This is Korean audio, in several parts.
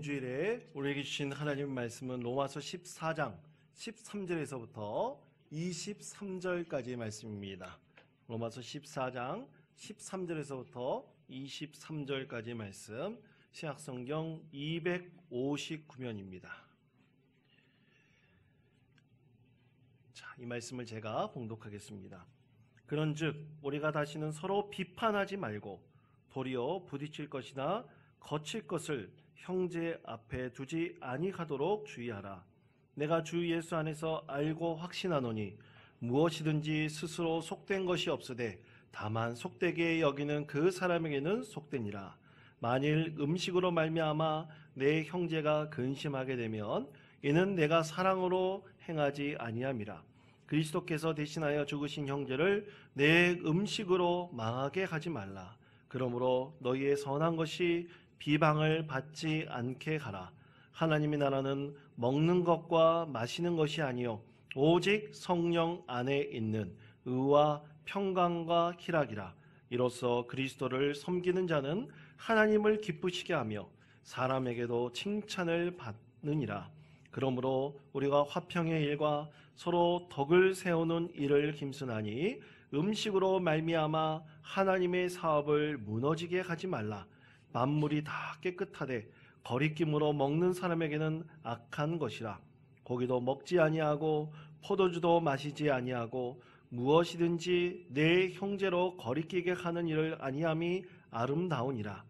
주일에 우리에게 주신 하나님의 말씀은 로마서 14장 13절에서부터 23절까지의 말씀입니다. 로마서 14장 13절에서부터 23절까지의 말씀, 신약성경 259면입니다. 자, 이 말씀을 제가 봉독하겠습니다. 그런즉 우리가 다시는 서로 비판하지 말고 도리어 부딪힐 것이나 거칠 것을 형제 앞에 두지 아니하도록 주의하라. 내가 주 예수 안에서 알고 확신하노니 무엇이든지 스스로 속된 것이 없으되 다만 속되게 여기는 그 사람에게는 속되니라. 만일 음식으로 말미암아 내 형제가 근심하게 되면 이는 내가 사랑으로 행하지 아니함이라. 그리스도께서 대신하여 죽으신 형제를 내 음식으로 망하게 하지 말라. 그러므로 너희의 선한 것이 비방을 받지 않게 하라. 하나님의 나라는 먹는 것과 마시는 것이 아니요 오직 성령 안에 있는 의와 평강과 희락이라. 이로써 그리스도를 섬기는 자는 하나님을 기쁘시게 하며 사람에게도 칭찬을 받느니라. 그러므로 우리가 화평의 일과 서로 덕을 세우는 일을 힘쓰나니 음식으로 말미암아 하나님의 사업을 무너지게 하지 말라. 만물이 다 깨끗하되 거리낌으로 먹는 사람에게는 악한 것이라. 고기도 먹지 아니하고 포도주도 마시지 아니하고 무엇이든지 내 형제로 거리끼게 하는 일을 아니함이 아름다우니라.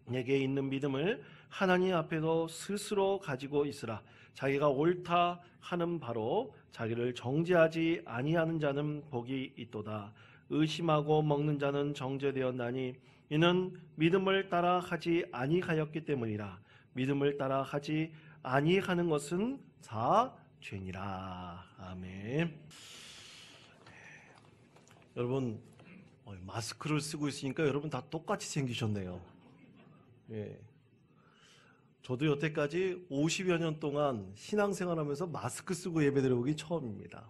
내게 있는 믿음을 하나님 앞에도 스스로 가지고 있으라. 자기가 옳다 하는 바로 자기를 정죄하지 아니하는 자는 복이 있도다. 의심하고 먹는 자는 정죄되었나니 이는 믿음을 따라 하지 아니하였기 때문이라. 믿음을 따라 하지 아니하는 것은 다 죄니라. 아멘. 여러분, 마스크를 쓰고 있으니까 여러분 다 똑같이 생기셨네요. 예. 저도 여태까지 50여 년 동안 신앙생활하면서 마스크 쓰고 예배드려보기 처음입니다.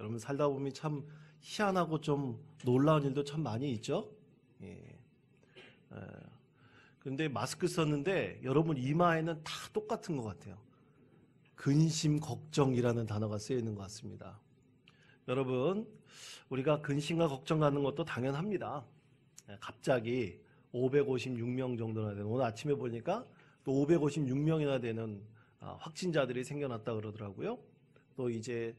여러분 살다 보면 참 희한하고 좀 놀라운 일도 참 많이 있죠. 예. 그런데 마스크 썼는데 여러분 이마에는 다 똑같은 것 같아요. 근심, 걱정이라는 단어가 쓰여 있는 것 같습니다. 여러분, 우리가 근심과 걱정 갖는 것도 당연합니다. 갑자기 556명 정도나 되는, 오늘 아침에 보니까 또 556명이나 되는 확진자들이 생겨났다 그러더라고요. 또 이제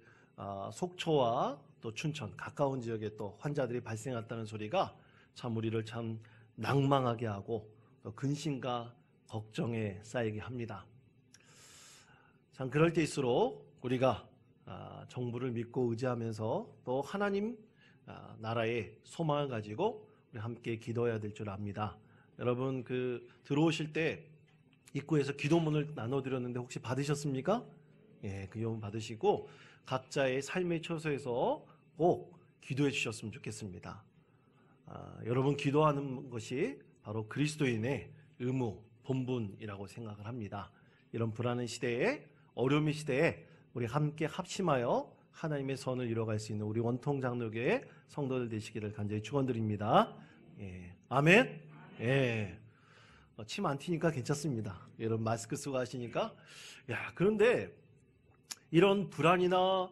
속초와 또 춘천 가까운 지역에 또 환자들이 발생했다는 소리가 참 우리를 참 낭망하게 하고 또 근심과 걱정에 쌓이게 합니다. 참 그럴 때일수록 우리가 정부를 믿고 의지하면서 또 하나님 나라의 소망을 가지고 우리 함께 기도해야 될 줄 압니다. 여러분 들어오실 때 입구에서 기도문을 나눠드렸는데 혹시 받으셨습니까? 예, 그 기도문 받으시고 각자의 삶의 처소에서 꼭 기도해 주셨으면 좋겠습니다. 여러분 기도하는 것이 바로 그리스도인의 의무, 본분이라고 생각을 합니다. 이런 불안한 시대에, 어려움의 시대에 우리 함께 합심하여 하나님의 선을 이뤄갈 수 있는 우리 원통장로교회 성도들 되시기를 간절히 축원드립니다. 예. 아멘. 예. 침 안 튀니까 괜찮습니다. 여러분 마스크 쓰고 하시니까. 야, 그런데 이런 불안이나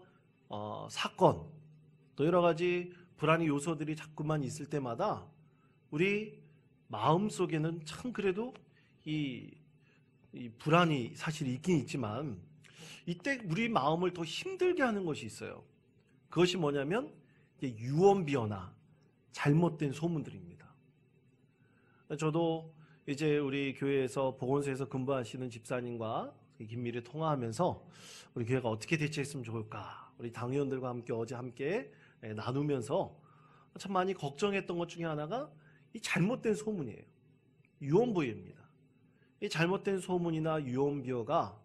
사건 또 여러 가지 불안의 요소들이 자꾸만 있을 때마다 우리 마음 속에는 참 그래도 이 불안이 사실 있긴 있지만 이때 우리 마음을 더 힘들게 하는 것이 있어요. 그것이 뭐냐면 유언비어나 잘못된 소문들입니다. 저도 이제 우리 교회에서 보건소에서 근무하시는 집사님과 긴밀히 통화하면서 우리 교회가 어떻게 대처했으면 좋을까, 우리 당의원들과 함께 어제 함께 나누면서 참 많이 걱정했던 것 중에 하나가 이 잘못된 소문이에요. 유언비어입니다. 이 잘못된 소문이나 유언비어가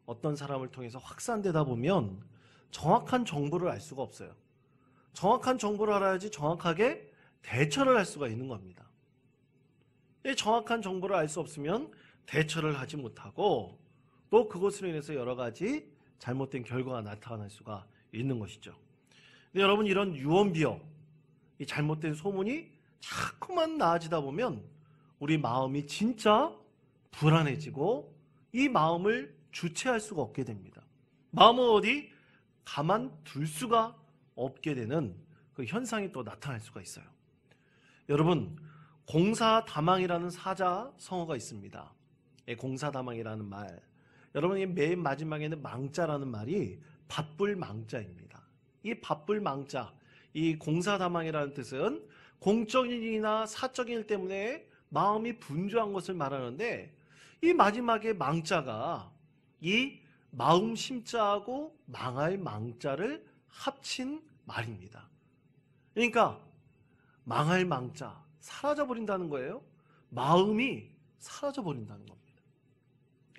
어떤 사람을 통해서 확산되다 보면 정확한 정보를 알 수가 없어요. 정확한 정보를 알아야지 정확하게 대처를 할 수가 있는 겁니다. 이 정확한 정보를 알 수 없으면 대처를 하지 못하고 또 그것으로 인해서 여러 가지 잘못된 결과가 나타날 수가 있는 것이죠. 근데 여러분 이런 유언비어, 이 잘못된 소문이 자꾸만 나아지다 보면 우리 마음이 진짜 불안해지고 이 마음을 주체할 수가 없게 됩니다. 마음을 어디 가만 둘 수가 없게 되는 그 현상이 또 나타날 수가 있어요. 여러분, 공사다망이라는 사자성어가 있습니다. 공사다망이라는 말, 여러분, 이 맨 마지막에는 망자라는 말이 바쁠 망자입니다. 이 바쁠 망자, 이 공사다망이라는 뜻은 공적인 일이나 사적인 일 때문에 마음이 분주한 것을 말하는데, 이 마지막에 망자가 이 마음 심자하고 망할 망자를 합친 말입니다. 그러니까 망할 망자, 사라져 버린다는 거예요. 마음이 사라져 버린다는 겁니다.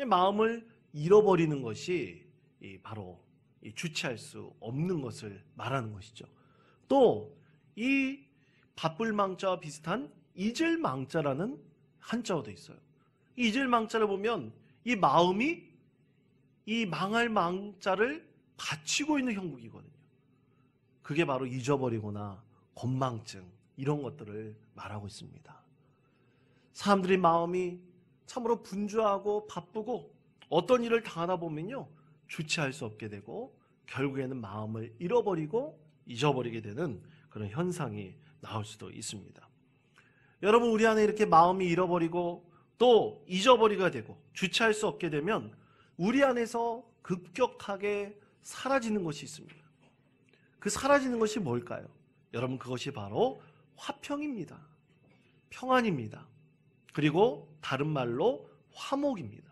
마음을 잃어버리는 것이 바로 주체할 수 없는 것을 말하는 것이죠. 또 이 바쁠 망자와 비슷한 잊을 망자라는 한자어도 있어요. 잊을 망자를 보면 이 마음이 이 망할 망자를 갖추고 있는 형국이거든요. 그게 바로 잊어버리거나 건망증, 이런 것들을 말하고 있습니다. 사람들의 마음이 참으로 분주하고 바쁘고 어떤 일을 당하다 보면요, 주체할 수 없게 되고 결국에는 마음을 잃어버리고 잊어버리게 되는 그런 현상이 나올 수도 있습니다. 여러분, 우리 안에 이렇게 마음이 잃어버리고 또 잊어버리게 되고 주체할 수 없게 되면 우리 안에서 급격하게 사라지는 것이 있습니다. 그 사라지는 것이 뭘까요? 여러분, 그것이 바로 화평입니다. 평안입니다. 그리고 다른 말로 화목입니다.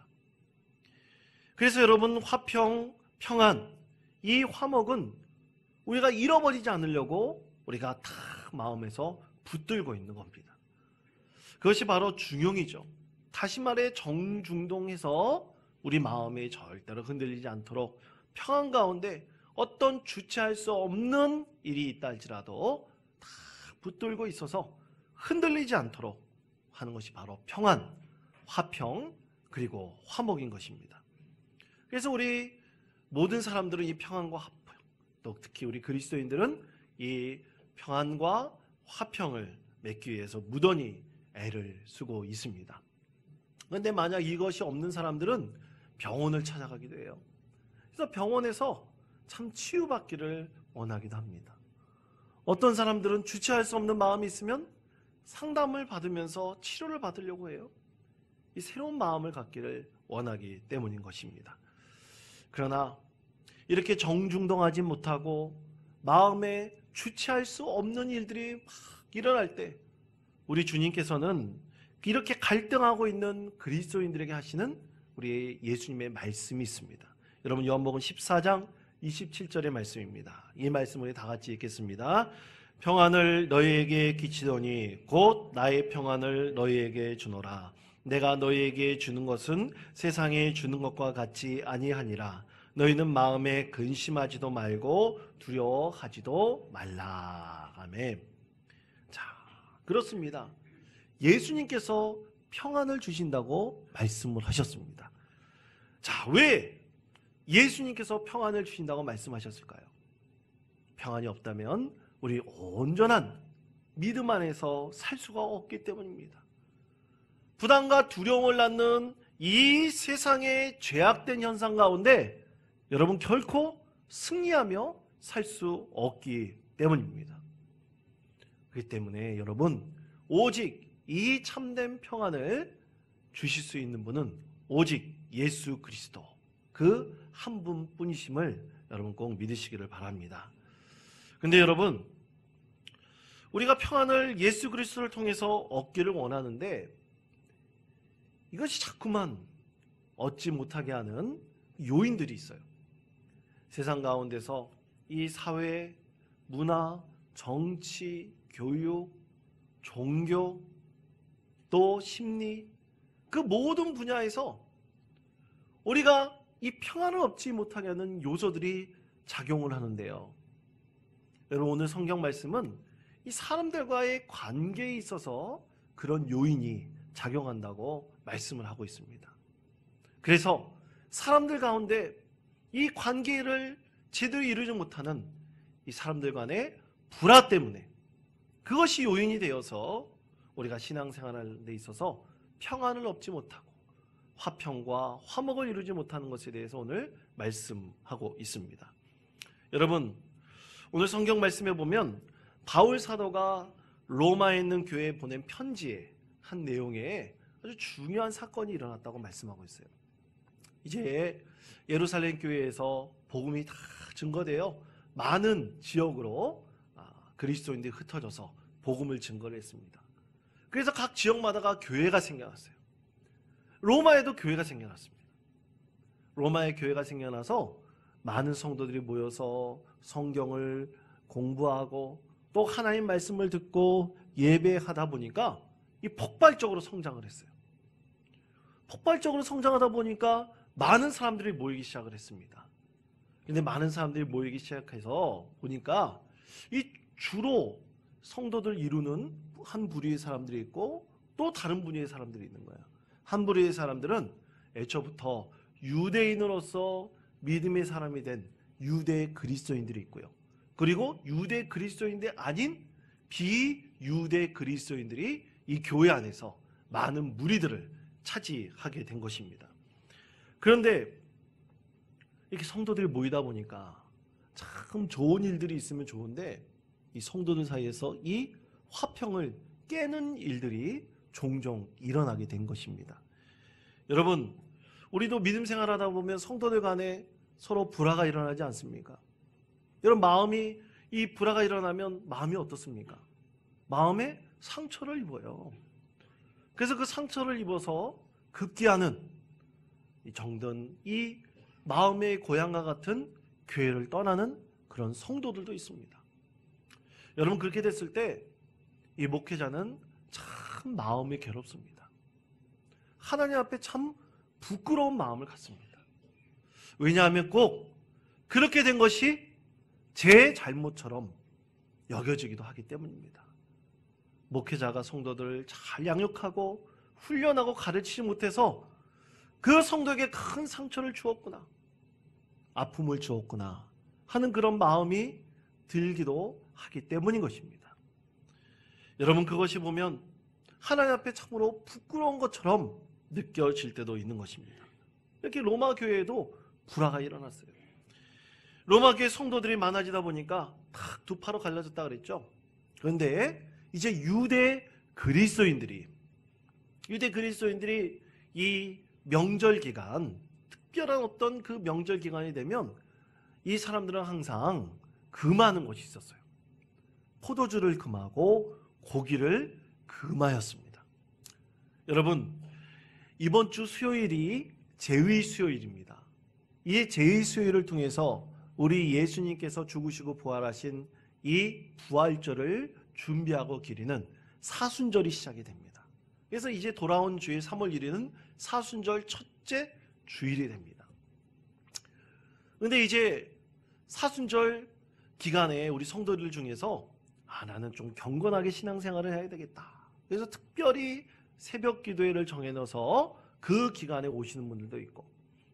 그래서 여러분, 화평, 평안, 이 화목은 우리가 잃어버리지 않으려고 우리가 다 마음에서 붙들고 있는 겁니다. 그것이 바로 중용이죠. 다시 말해 정중동해서 우리 마음이 절대로 흔들리지 않도록 평안 가운데 어떤 주체할 수 없는 일이 있다 할지라도 다 붙들고 있어서 흔들리지 않도록 하는 것이 바로 평안, 화평, 그리고 화목인 것입니다. 그래서 우리 모든 사람들은 이 평안과 화평, 또 특히 우리 그리스도인들은 이 평안과 화평을 맺기 위해서 무던히 애를 쓰고 있습니다. 그런데 만약 이것이 없는 사람들은 병원을 찾아가기도 해요. 그래서 병원에서 참 치유받기를 원하기도 합니다. 어떤 사람들은 주체할 수 없는 마음이 있으면 상담을 받으면서 치료를 받으려고 해요. 이 새로운 마음을 갖기를 원하기 때문인 것입니다. 그러나 이렇게 정중동하지 못하고 마음에 주체할 수 없는 일들이 막 일어날 때 우리 주님께서는 이렇게 갈등하고 있는 그리스도인들에게 하시는 우리 예수님의 말씀이 있습니다. 여러분, 요한복음 14장 27절의 말씀입니다. 이 말씀을 우리 다 같이 읽겠습니다. 평안을 너희에게 끼치더니 곧 나의 평안을 너희에게 주노라. 내가 너희에게 주는 것은 세상에 주는 것과 같이 아니하니라. 너희는 마음에 근심하지도 말고 두려워하지도 말라. 아멘. 자, 그렇습니다. 예수님께서 평안을 주신다고 말씀을 하셨습니다. 자, 왜 예수님께서 평안을 주신다고 말씀하셨을까요? 평안이 없다면 우리 온전한 믿음 안에서 살 수가 없기 때문입니다. 부담과 두려움을 낳는 이 세상의 죄악된 현상 가운데 여러분, 결코 승리하며 살 수 없기 때문입니다. 그렇기 때문에 여러분, 오직 이 참된 평안을 주실 수 있는 분은 오직 예수 그리스도, 그 한 분뿐이심을 여러분 꼭 믿으시기를 바랍니다. 근데 여러분, 우리가 평안을 예수 그리스도를 통해서 얻기를 원하는데 이것이 자꾸만 얻지 못하게 하는 요인들이 있어요. 세상 가운데서 이 사회, 문화, 정치, 교육, 종교, 또 심리, 그 모든 분야에서 우리가 이 평안을 얻지 못하게 하는 요소들이 작용을 하는데요. 여러분, 오늘 성경 말씀은 이 사람들과의 관계에 있어서 그런 요인이 작용한다고 말씀을 하고 있습니다. 그래서 사람들 가운데 이 관계를 제대로 이루지 못하는 이 사람들 간의 불화 때문에 그것이 요인이 되어서 우리가 신앙생활하는 데 있어서 평안을 얻지 못하고 화평과 화목을 이루지 못하는 것에 대해서 오늘 말씀하고 있습니다. 여러분, 오늘 성경 말씀에 보면 바울 사도가 로마에 있는 교회에 보낸 편지의 한 내용에 아주 중요한 사건이 일어났다고 말씀하고 있어요. 이제 예루살렘 교회에서 복음이 다 증거되어 많은 지역으로 그리스도인들이 흩어져서 복음을 증거를 했습니다. 그래서 각 지역마다가 교회가 생겨났어요. 로마에도 교회가 생겨났습니다. 로마에 교회가 생겨나서 많은 성도들이 모여서 성경을 공부하고 또 하나님 말씀을 듣고 예배하다 보니까 이 폭발적으로 성장을 했어요. 폭발적으로 성장하다 보니까 많은 사람들이 모이기 시작을 했습니다. 근데 많은 사람들이 모이기 시작해서 보니까 이 주로 성도들 이루는 한 부류의 사람들이 있고 또 다른 부류의 사람들이 있는 거예요. 한 부류의 사람들은 애초부터 유대인으로서 믿음의 사람이 된 유대 그리스도인들이 있고요. 그리고 유대 그리스도인들 아닌 비유대 그리스도인들이 이 교회 안에서 많은 무리들을 차지하게 된 것입니다. 그런데 이렇게 성도들이 모이다 보니까 참 좋은 일들이 있으면 좋은데 이 성도들 사이에서 이 화평을 깨는 일들이 종종 일어나게 된 것입니다. 여러분, 우리도 믿음 생활하다 보면 성도들 간에 서로 불화가 일어나지 않습니까? 여러분, 마음이 이 불화가 일어나면 마음이 어떻습니까? 마음에 상처를 입어요. 그래서 그 상처를 입어서 급기야는 정든 이 마음의 고향과 같은 교회를 떠나는 그런 성도들도 있습니다. 여러분, 그렇게 됐을 때 이 목회자는 참 마음이 괴롭습니다. 하나님 앞에 참 부끄러운 마음을 갖습니다. 왜냐하면 꼭 그렇게 된 것이 제 잘못처럼 여겨지기도 하기 때문입니다. 목회자가 성도들을 잘 양육하고 훈련하고 가르치지 못해서 그 성도에게 큰 상처를 주었구나, 아픔을 주었구나 하는 그런 마음이 들기도 하기 때문인 것입니다. 여러분, 그것이 보면 하나님 앞에 참으로 부끄러운 것처럼 느껴질 때도 있는 것입니다. 이렇게 로마 교회에도 불화가 일어났어요. 로마 교회 성도들이 많아지다 보니까 딱 두 파로 갈라졌다 그랬죠. 그런데 이제 유대 그리스도인들이 이 명절 기간, 특별한 어떤 그 명절 기간이 되면 이 사람들은 항상 금하는 것이 있었어요. 포도주를 금하고 고기를 금하였습니다. 여러분, 이번 주 수요일이 제의 수요일입니다. 이 제의 수요일을 통해서 우리 예수님께서 죽으시고 부활하신 이 부활절을 준비하고 기리는 사순절이 시작이 됩니다. 그래서 이제 돌아온 주일 3월 1일은 사순절 첫째 주일이 됩니다. 그런데 이제 사순절 기간에 우리 성도들 중에서 나는 좀 경건하게 신앙생활을 해야 되겠다, 그래서 특별히 새벽 기도회를 정해놓아서 그 기간에 오시는 분들도 있고,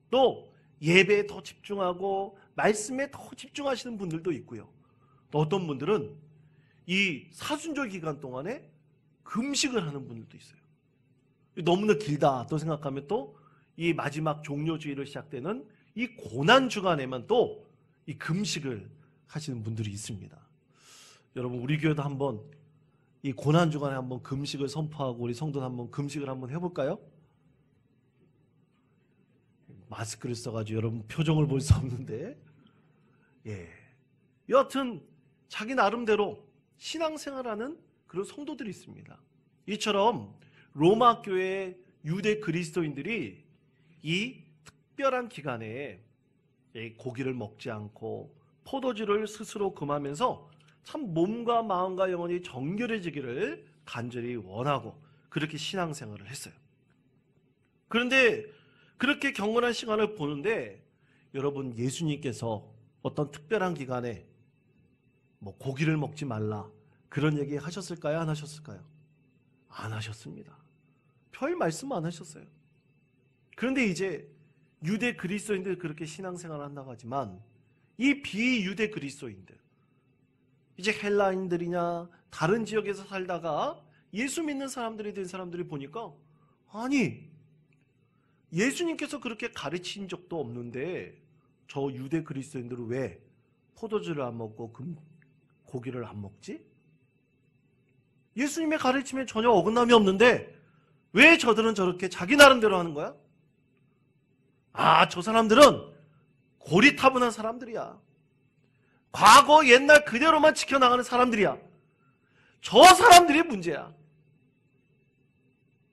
또 예배에 더 집중하고 말씀에 더 집중하시는 분들도 있고요. 또 어떤 분들은 이 사순절 기간 동안에 금식을 하는 분들도 있어요. 너무나 길다 또 생각하면 또 이 마지막 종료주의로 시작되는 이 고난 주간에만 또 이 금식을 하시는 분들이 있습니다. 여러분, 우리 교회도 한번 이 고난 주간에 한번 금식을 선포하고 우리 성도들 한번 금식을 한번 해볼까요? 마스크를 써가지고 여러분 표정을 볼 수 없는데, 여하튼 자기 나름대로 신앙생활하는 그런 성도들이 있습니다. 이처럼 로마 교회의 유대 그리스도인들이 이 특별한 기간에 고기를 먹지 않고 포도주를 스스로 금하면서 참 몸과 마음과 영혼이 정결해지기를 간절히 원하고 그렇게 신앙생활을 했어요. 그런데 그렇게 경건한 시간을 보는데, 여러분, 예수님께서 어떤 특별한 기간에 고기를 먹지 말라 그런 얘기 하셨을까요? 안 하셨을까요? 안 하셨습니다. 별 말씀 안 하셨어요. 그런데 이제 유대 그리스도인들 그렇게 신앙생활을 한다고 하지만 이 비유대 그리스도인들, 이제 헬라인들이냐 다른 지역에서 살다가 예수 믿는 사람들이 된 사람들이 보니까, 아니, 예수님께서 그렇게 가르친 적도 없는데 저 유대 그리스도인들은 왜 포도주를 안 먹고 고기를 안 먹지? 예수님의 가르침에 전혀 어긋남이 없는데 왜 저들은 저렇게 자기 나름대로 하는 거야? 아, 저 사람들은 고리타분한 사람들이야. 과거 옛날 그대로만 지켜나가는 사람들이야. 저 사람들이 문제야.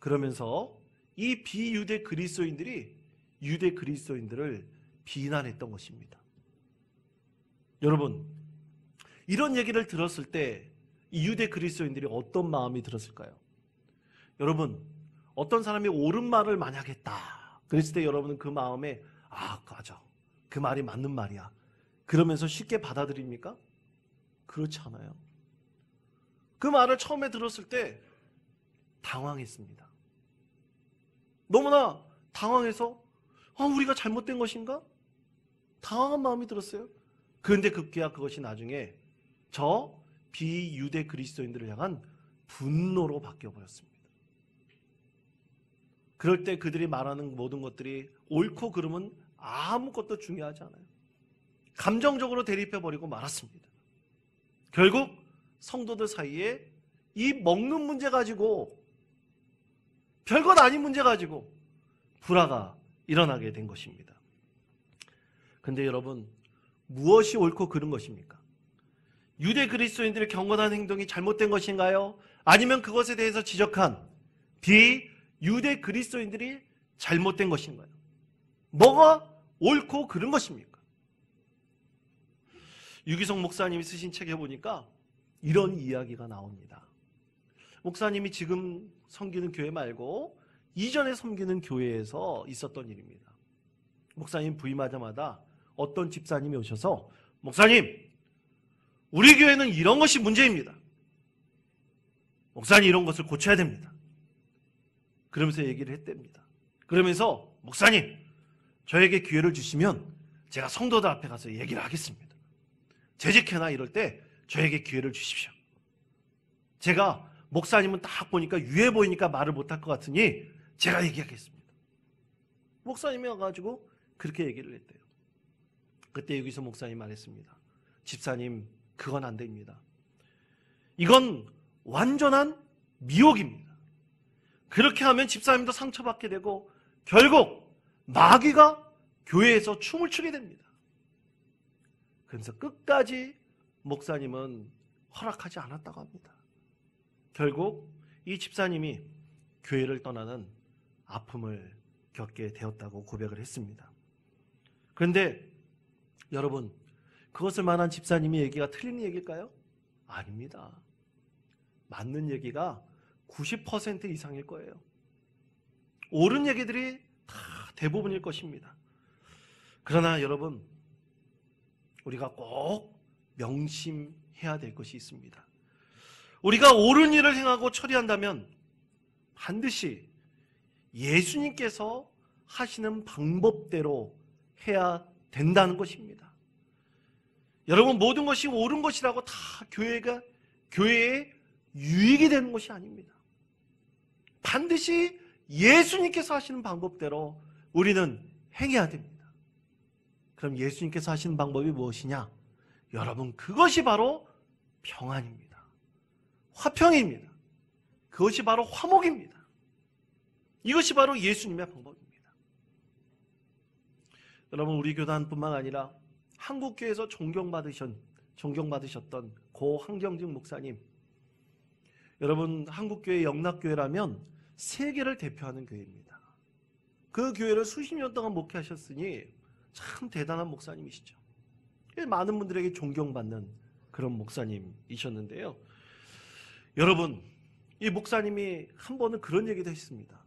그러면서 이 비유대 그리스도인들이 유대 그리스도인들을 비난했던 것입니다. 여러분, 이런 얘기를 들었을 때 이 유대 그리스도인들이 어떤 마음이 들었을까요? 여러분, 어떤 사람이 옳은 말을 만약 했다 그랬을 때 여러분은 그 마음에 맞아, 그 말이 맞는 말이야 그러면서 쉽게 받아들입니까? 그렇지 않아요. 그 말을 처음에 들었을 때 당황했습니다. 너무나 당황해서 우리가 잘못된 것인가? 당황한 마음이 들었어요. 그런데 급기야 그것이 나중에 저 비유대 그리스도인들을 향한 분노로 바뀌어버렸습니다. 그럴 때 그들이 말하는 모든 것들이 옳고 그름은 아무것도 중요하지 않아요. 감정적으로 대립해버리고 말았습니다. 결국 성도들 사이에 이 먹는 문제 가지고 별것 아닌 문제 가지고 불화가 일어나게 된 것입니다. 그런데 여러분, 무엇이 옳고 그른 것입니까? 유대 그리스도인들의 경건한 행동이 잘못된 것인가요? 아니면 그것에 대해서 지적한 비유대 그리스도인들이 잘못된 것인가요? 뭐가 옳고 그른 것입니까? 유기성 목사님이 쓰신 책에 보니까 이런 이야기가 나옵니다. 목사님이 지금 섬기는 교회 말고 이전에 섬기는 교회에서 있었던 일입니다. 목사님 부임하자마자 어떤 집사님이 오셔서 목사님, 우리 교회는 이런 것이 문제입니다. 목사님 이런 것을 고쳐야 됩니다. 그러면서 얘기를 했답니다. 그러면서 목사님, 저에게 기회를 주시면 제가 성도들 앞에 가서 얘기를 하겠습니다. 재직회나 이럴 때 저에게 기회를 주십시오. 제가 목사님은 딱 보니까 유해 보이니까 말을 못할 것 같으니 제가 얘기하겠습니다. 목사님이 와가지고 그렇게 얘기를 했대요. 그때 여기서 목사님이 말했습니다. 집사님, 그건 안 됩니다. 이건 완전한 미혹입니다. 그렇게 하면 집사님도 상처받게 되고 결국 마귀가 교회에서 춤을 추게 됩니다. 그래서 끝까지 목사님은 허락하지 않았다고 합니다. 결국 이 집사님이 교회를 떠나는 아픔을 겪게 되었다고 고백을 했습니다. 그런데 여러분, 그것을 말한 집사님의 얘기가 틀린 얘기일까요? 아닙니다. 맞는 얘기가 90% 이상일 거예요. 옳은 얘기들이 다 대부분일 것입니다. 그러나 여러분, 우리가 꼭 명심해야 될 것이 있습니다. 우리가 옳은 일을 행하고 처리한다면 반드시 예수님께서 하시는 방법대로 해야 된다는 것입니다. 여러분, 모든 것이 옳은 것이라고 다 교회에 유익이 되는 것이 아닙니다. 반드시 예수님께서 하시는 방법대로 우리는 행해야 됩니다. 그럼 예수님께서 하시는 방법이 무엇이냐? 여러분, 그것이 바로 평안입니다. 화평입니다. 그것이 바로 화목입니다. 이것이 바로 예수님의 방법입니다. 여러분, 우리 교단뿐만 아니라 한국교회에서 존경받으셨던 고 한경직 목사님, 여러분, 한국교회 영락교회라면 세계를 대표하는 교회입니다. 그 교회를 수십 년 동안 목회하셨으니 참 대단한 목사님이시죠. 많은 분들에게 존경받는 그런 목사님이셨는데요. 여러분, 이 목사님이 한 번은 그런 얘기도 했습니다.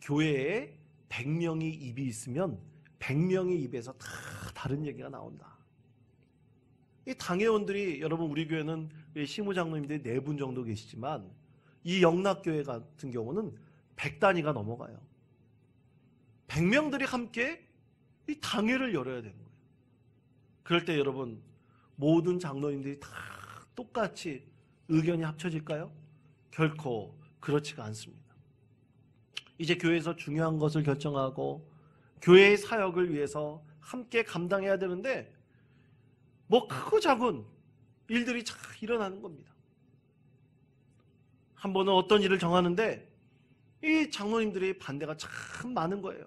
교회에 100명이 입이 있으면 100명의 입에서 다 다른 얘기가 나온다. 이 당회원들이, 여러분, 우리 교회는 시무장로님들이 4분 정도 계시지만 이 영락교회 같은 경우는 100단위가 넘어가요. 100명들이 함께 이 당회를 열어야 되는 거예요. 그럴 때 여러분, 모든 장로님들이 다 똑같이 의견이 합쳐질까요? 결코 그렇지가 않습니다. 이제 교회에서 중요한 것을 결정하고 교회의 사역을 위해서 함께 감당해야 되는데 뭐 크고 작은 일들이 잘 일어나는 겁니다. 한 번은 어떤 일을 정하는데 이 장로님들이 반대가 참 많은 거예요.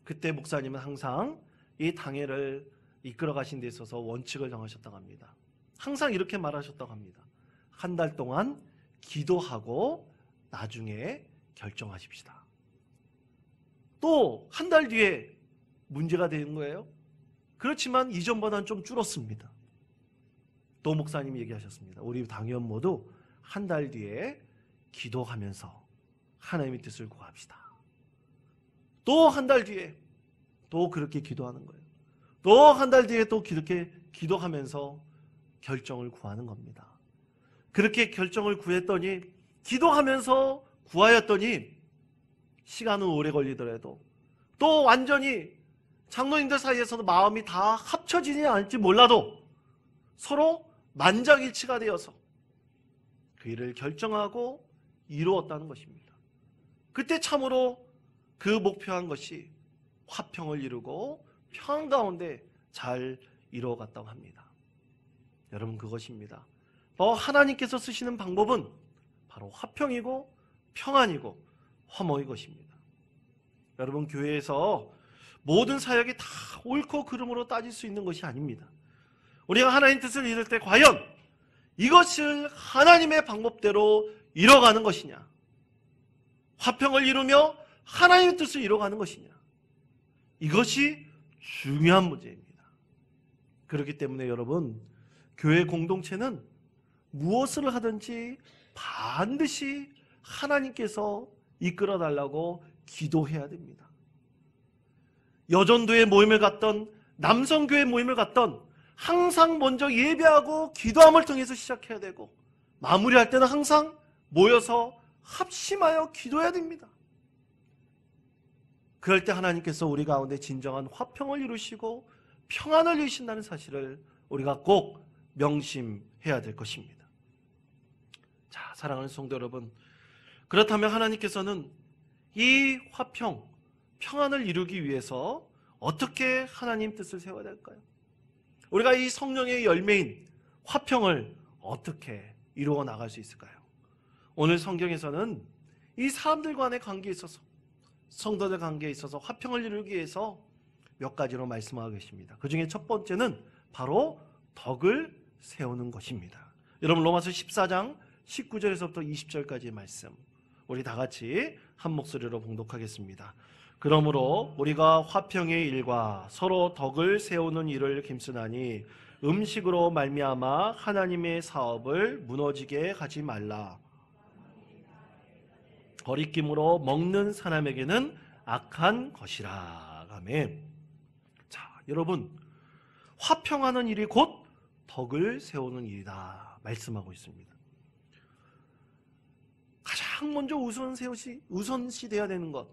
그때 목사님은 항상 이 당회를 이끌어 가신 데 있어서 원칙을 정하셨다고 합니다. 항상 이렇게 말하셨다고 합니다. 한 달 동안 기도하고 나중에 결정하십시다. 또 한 달 뒤에 문제가 되는 거예요. 그렇지만 이전보다는 좀 줄었습니다. 또 목사님이 얘기하셨습니다. 우리 당회원 모두 한 달 뒤에 기도하면서 하나님의 뜻을 구합시다. 또 한 달 뒤에 또 그렇게 기도하는 거예요. 또 한 달 뒤에 또 그렇게 기도하면서 결정을 구하는 겁니다. 그렇게 결정을 구했더니 기도하면서 구하였더니 시간은 오래 걸리더라도 또 완전히 장로님들 사이에서도 마음이 다 합쳐지지 않을지 몰라도 서로 만장일치가 되어서 그 일을 결정하고 이루었다는 것입니다. 그때 참으로 그 목표한 것이 화평을 이루고 평안 가운데 잘 이루어갔다고 합니다. 여러분, 그것입니다. 하나님께서 쓰시는 방법은 바로 화평이고 평안이고 화목의 것입니다. 여러분, 교회에서 모든 사역이 다 옳고 그름으로 따질 수 있는 것이 아닙니다. 우리가 하나님 뜻을 이룰 때 과연 이것을 하나님의 방법대로 이뤄가는 것이냐, 화평을 이루며 하나님의 뜻을 이뤄가는 것이냐, 이것이 중요한 문제입니다. 그렇기 때문에 여러분, 교회 공동체는 무엇을 하든지 반드시 하나님께서 이끌어달라고 기도해야 됩니다. 여전도의 모임을 갔던, 남성교회 모임을 갔던 항상 먼저 예배하고 기도함을 통해서 시작해야 되고 마무리할 때는 항상 모여서 합심하여 기도해야 됩니다. 그럴 때 하나님께서 우리 가운데 진정한 화평을 이루시고 평안을 이루신다는 사실을 우리가 꼭 명심해야 될 것입니다. 자, 사랑하는 성도 여러분, 그렇다면 하나님께서는 이 화평, 평안을 이루기 위해서 어떻게 하나님 뜻을 세워야 될까요? 우리가 이 성령의 열매인 화평을 어떻게 이루어 나갈 수 있을까요? 오늘 성경에서는 이 사람들 간의 관계에 있어서, 성도들 관계에 있어서 화평을 이루기 위해서 몇 가지로 말씀하고 계십니다. 그 중에 첫 번째는 바로 덕을 세우는 것입니다. 여러분, 로마서 14장 19절에서부터 20절까지의 말씀, 우리 다 같이 한 목소리로 봉독하겠습니다. 그러므로 우리가 화평의 일과 서로 덕을 세우는 일을 힘쓰나니 음식으로 말미암아 하나님의 사업을 무너지게 하지 말라. 거리낌으로 먹는 사람에게는 악한 것이라. 아멘. 자, 여러분, 화평하는 일이 곧 덕을 세우는 일이다 말씀하고 있습니다. 가장 먼저 우선시 돼야 되는 것,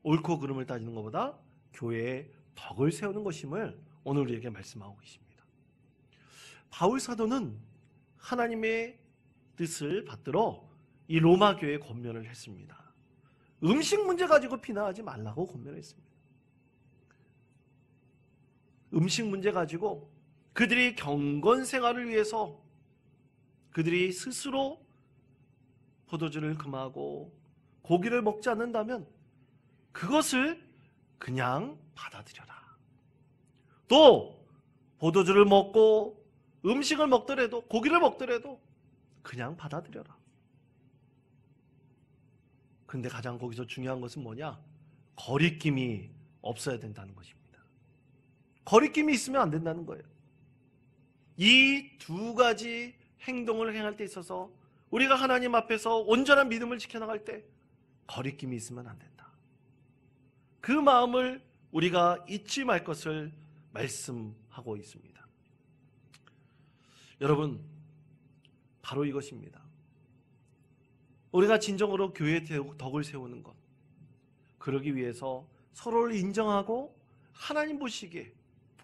옳고 그름을 따지는 것보다 교회의 덕을 세우는 것임을 오늘 우리에게 말씀하고 계십니다. 바울 사도는 하나님의 뜻을 받들어 이 로마 교회에 권면을 했습니다. 음식 문제 가지고 비난하지 말라고 권면했습니다. 음식 문제 가지고 그들이 경건 생활을 위해서 그들이 스스로 포도주를 금하고 고기를 먹지 않는다면 그것을 그냥 받아들여라. 또 포도주를 먹고 음식을 먹더라도, 고기를 먹더라도 그냥 받아들여라. 근데 가장 거기서 중요한 것은 뭐냐? 거리낌이 없어야 된다는 것입니다. 거리낌이 있으면 안 된다는 거예요. 이 두 가지 행동을 행할 때 있어서 우리가 하나님 앞에서 온전한 믿음을 지켜나갈 때 거리낌이 있으면 안 된다. 그 마음을 우리가 잊지 말 것을 말씀하고 있습니다. 여러분, 바로 이것입니다. 우리가 진정으로 교회의 덕을 세우는 것, 그러기 위해서 서로를 인정하고 하나님 보시기에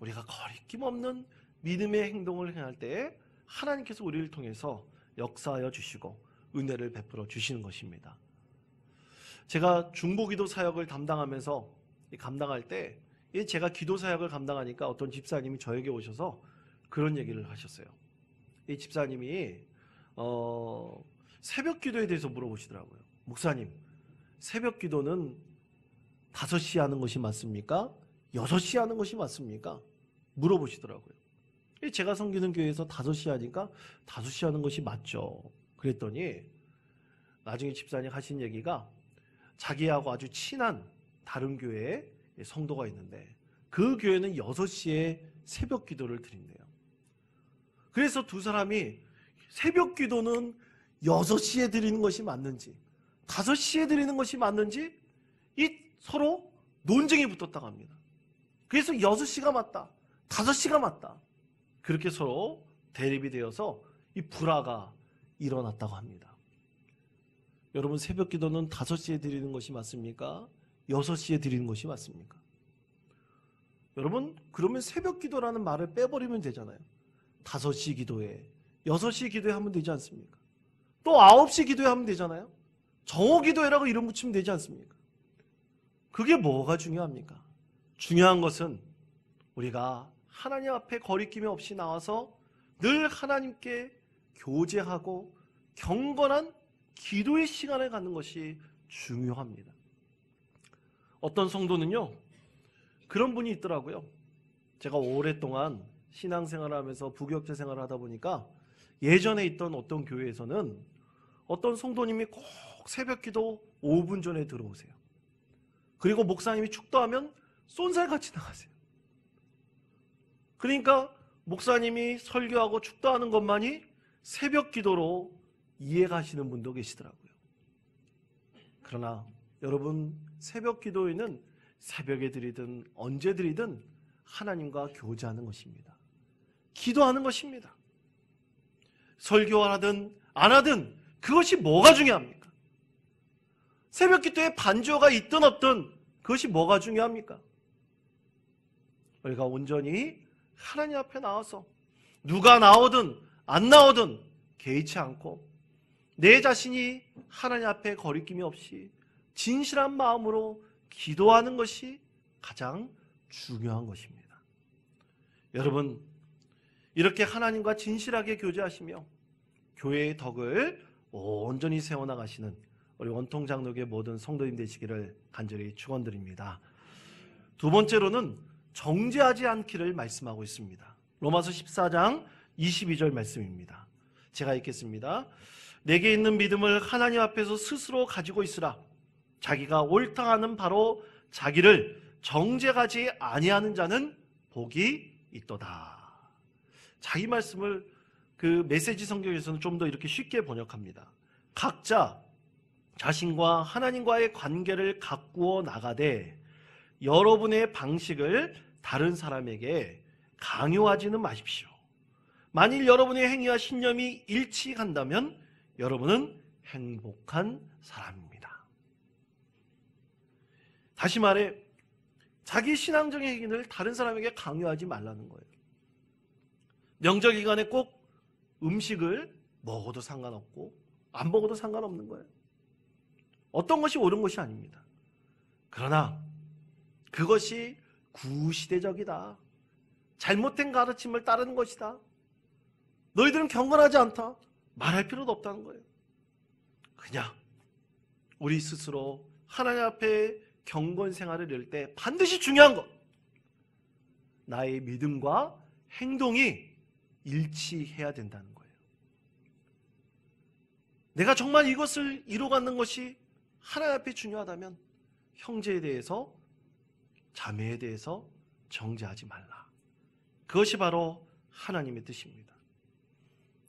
우리가 거리낌 없는 믿음의 행동을 행할 때 하나님께서 우리를 통해서 역사하여 주시고 은혜를 베풀어 주시는 것입니다. 제가 중보기도 사역을 감당할 때 제가 기도 사역을 감당하니까 어떤 집사님이 저에게 오셔서 그런 얘기를 하셨어요. 이 집사님이 새벽 기도에 대해서 물어보시더라고요. 목사님, 새벽 기도는 5시에 하는 것이 맞습니까? 6시에 하는 것이 맞습니까? 물어보시더라고요. 제가 섬기는 교회에서 5시에 하니까 5시에 하는 것이 맞죠. 그랬더니 나중에 집사님 하신 얘기가 자기하고 아주 친한 다른 교회에 성도가 있는데 그 교회는 6시에 새벽 기도를 드린대요. 그래서 두 사람이 새벽 기도는 6시에 드리는 것이 맞는지 5시에 드리는 것이 맞는지 서로 논쟁이 붙었다고 합니다. 그래서 6시가 맞다, 5시가 맞다, 그렇게 서로 대립이 되어서 이 불화가 일어났다고 합니다. 여러분, 새벽 기도는 5시에 드리는 것이 맞습니까? 6시에 드리는 것이 맞습니까? 여러분, 그러면 새벽 기도라는 말을 빼버리면 되잖아요. 5시 기도에, 6시 기도에 하면 되지 않습니까? 또 9시 기도에 하면 되잖아요. 정오 기도회라고 이름 붙이면 되지 않습니까? 그게 뭐가 중요합니까? 중요한 것은 우리가 하나님 앞에 거리낌이 없이 나와서 늘 하나님께 교제하고 경건한 기도의 시간을 갖는 것이 중요합니다. 어떤 성도는요, 그런 분이 있더라고요. 제가 오랫동안 신앙생활을 하면서 부교육자 생활을 하다 보니까 예전에 있던 어떤 교회에서는 어떤 성도님이 꼭 새벽기도 5분 전에 들어오세요. 그리고 목사님이 축도하면 쏜살같이 나가세요. 그러니까 목사님이 설교하고 축도하는 것만이 새벽기도로 이해가시는 분도 계시더라고요. 그러나 여러분, 새벽기도에는 새벽에 드리든 언제 드리든 하나님과 교제하는 것입니다. 기도하는 것입니다. 설교를 하든 안 하든 그것이 뭐가 중요합니까? 새벽 기도에 반주가 있든 없든 그것이 뭐가 중요합니까? 우리가 온전히 하나님 앞에 나와서 누가 나오든 안 나오든 개의치 않고 내 자신이 하나님 앞에 거리낌이 없이 진실한 마음으로 기도하는 것이 가장 중요한 것입니다. 여러분, 이렇게 하나님과 진실하게 교제하시며 교회의 덕을 온전히 세워나가시는 우리 원통장로교회 모든 성도님 되시기를 간절히 축원드립니다. 두 번째로는 정죄하지 않기를 말씀하고 있습니다. 로마서 14장 22절 말씀입니다. 제가 읽겠습니다. 내게 있는 믿음을 하나님 앞에서 스스로 가지고 있으라. 자기가 옳다 하는 바로 자기를 정죄하지 아니하는 자는 복이 있도다. 자기 말씀을 그 메시지 성경에서는 좀 더 이렇게 쉽게 번역합니다. 각자 자신과 하나님과의 관계를 가꾸어 나가되 여러분의 방식을 다른 사람에게 강요하지는 마십시오. 만일 여러분의 행위와 신념이 일치한다면 여러분은 행복한 사람입니다. 다시 말해, 자기 신앙적인 행위를 다른 사람에게 강요하지 말라는 거예요. 명절 기간에 꼭 음식을 먹어도 상관없고 안 먹어도 상관없는 거예요. 어떤 것이 옳은 것이 아닙니다. 그러나 그것이 구시대적이다. 잘못된 가르침을 따르는 것이다. 너희들은 경건하지 않다. 말할 필요도 없다는 거예요. 그냥 우리 스스로 하나님 앞에 경건 생활을 이룰 때 반드시 중요한 것, 나의 믿음과 행동이 일치해야 된다는 거예요. 내가 정말 이것을 이루어가는 것이 하나님 앞에 중요하다면 형제에 대해서, 자매에 대해서 정죄하지 말라. 그것이 바로 하나님의 뜻입니다.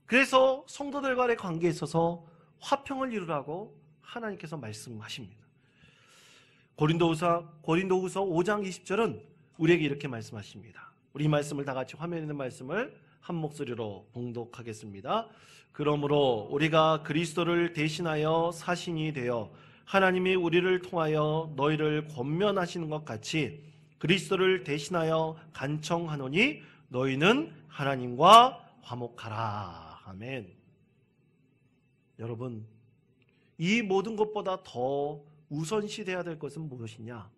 그래서 성도들과의 관계에 있어서 화평을 이루라고 하나님께서 말씀하십니다. 고린도후서 5장 20절은 우리에게 이렇게 말씀하십니다. 우리 이 말씀을 다 같이 화면에 있는 말씀을 한 목소리로 봉독하겠습니다. 그러므로 우리가 그리스도를 대신하여 사신이 되어 하나님이 우리를 통하여 너희를 권면하시는 것 같이 그리스도를 대신하여 간청하노니 너희는 하나님과 화목하라. 아멘. 여러분, 이 모든 것보다 더 우선시돼야 될 것은 무엇이냐?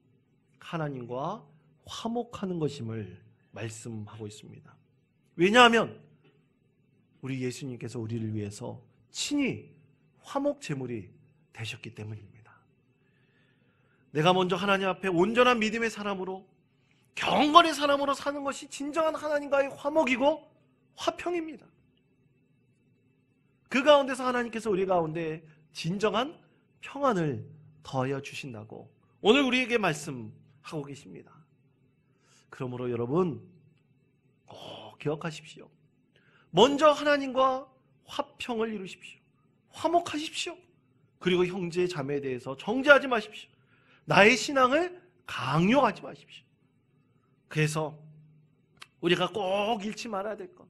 하나님과 화목하는 것임을 말씀하고 있습니다. 왜냐하면 우리 예수님께서 우리를 위해서 친히 화목 제물이 되셨기 때문입니다. 내가 먼저 하나님 앞에 온전한 믿음의 사람으로, 경건의 사람으로 사는 것이 진정한 하나님과의 화목이고 화평입니다. 그 가운데서 하나님께서 우리 가운데 진정한 평안을 더하여 주신다고 오늘 우리에게 말씀하고 계십니다. 그러므로 여러분 꼭 기억하십시오. 먼저 하나님과 화평을 이루십시오. 화목하십시오. 그리고 형제 자매에 대해서 정죄하지 마십시오. 나의 신앙을 강요하지 마십시오. 그래서 우리가 꼭 잃지 말아야 될 것,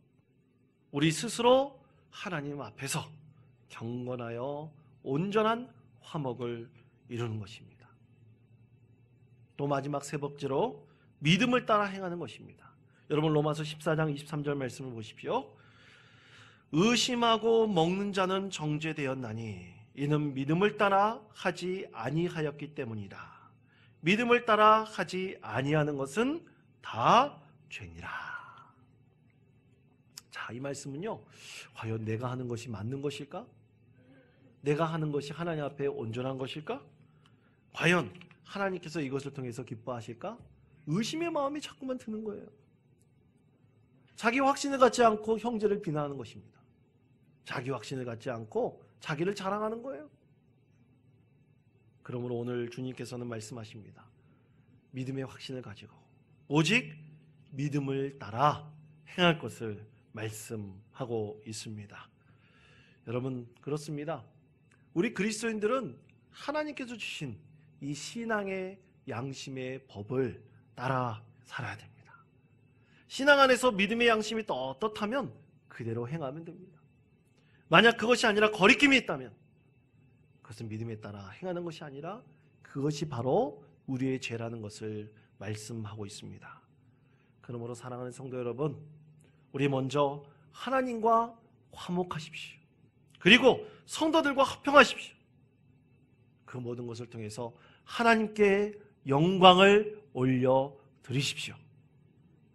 우리 스스로 하나님 앞에서 경건하여 온전한 화목을 이루는 것입니다. 또 마지막 세 번째로 믿음을 따라 행하는 것입니다. 여러분 로마서 14장 23절 말씀을 보십시오. 의심하고 먹는 자는 정죄되었나니 이는 믿음을 따라 하지 아니하였기 때문이다. 믿음을 따라 하지 아니하는 것은 다 죄니라. 자, 이 말씀은요, 과연 내가 하는 것이 맞는 것일까? 내가 하는 것이 하나님 앞에 온전한 것일까? 과연 하나님께서 이것을 통해서 기뻐하실까? 의심의 마음이 자꾸만 드는 거예요. 자기 확신을 갖지 않고 형제를 비난하는 것입니다. 자기 확신을 갖지 않고 자기를 자랑하는 거예요. 그러므로 오늘 주님께서는 말씀하십니다. 믿음의 확신을 가지고 오직 믿음을 따라 행할 것을 말씀하고 있습니다. 여러분 그렇습니다. 우리 그리스도인들은 하나님께서 주신 이 신앙의 양심의 법을 따라 살아야 됩니다. 신앙 안에서 믿음의 양심이 떳떳하면 그대로 행하면 됩니다. 만약 그것이 아니라 거리낌이 있다면 그것은 믿음에 따라 행하는 것이 아니라 그것이 바로 우리의 죄라는 것을 말씀하고 있습니다. 그러므로 사랑하는 성도 여러분, 우리 먼저 하나님과 화목하십시오. 그리고 성도들과 화평하십시오. 그 모든 것을 통해서 하나님께 영광을 올려드리십시오.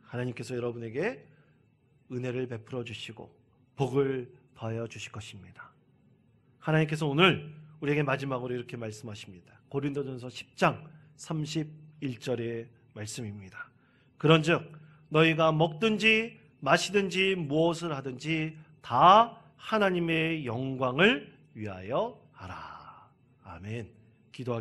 하나님께서 여러분에게 은혜를 베풀어 주시고 복을 더하여 주실 것입니다. 하나님께서 오늘 우리에게 마지막으로 이렇게 말씀하십니다. 고린도전서 10장 31절의 말씀입니다. 그런즉 너희가 먹든지 마시든지 무엇을 하든지 다 하나님의 영광을 위하여 하라. 아멘. 기도하겠습니다.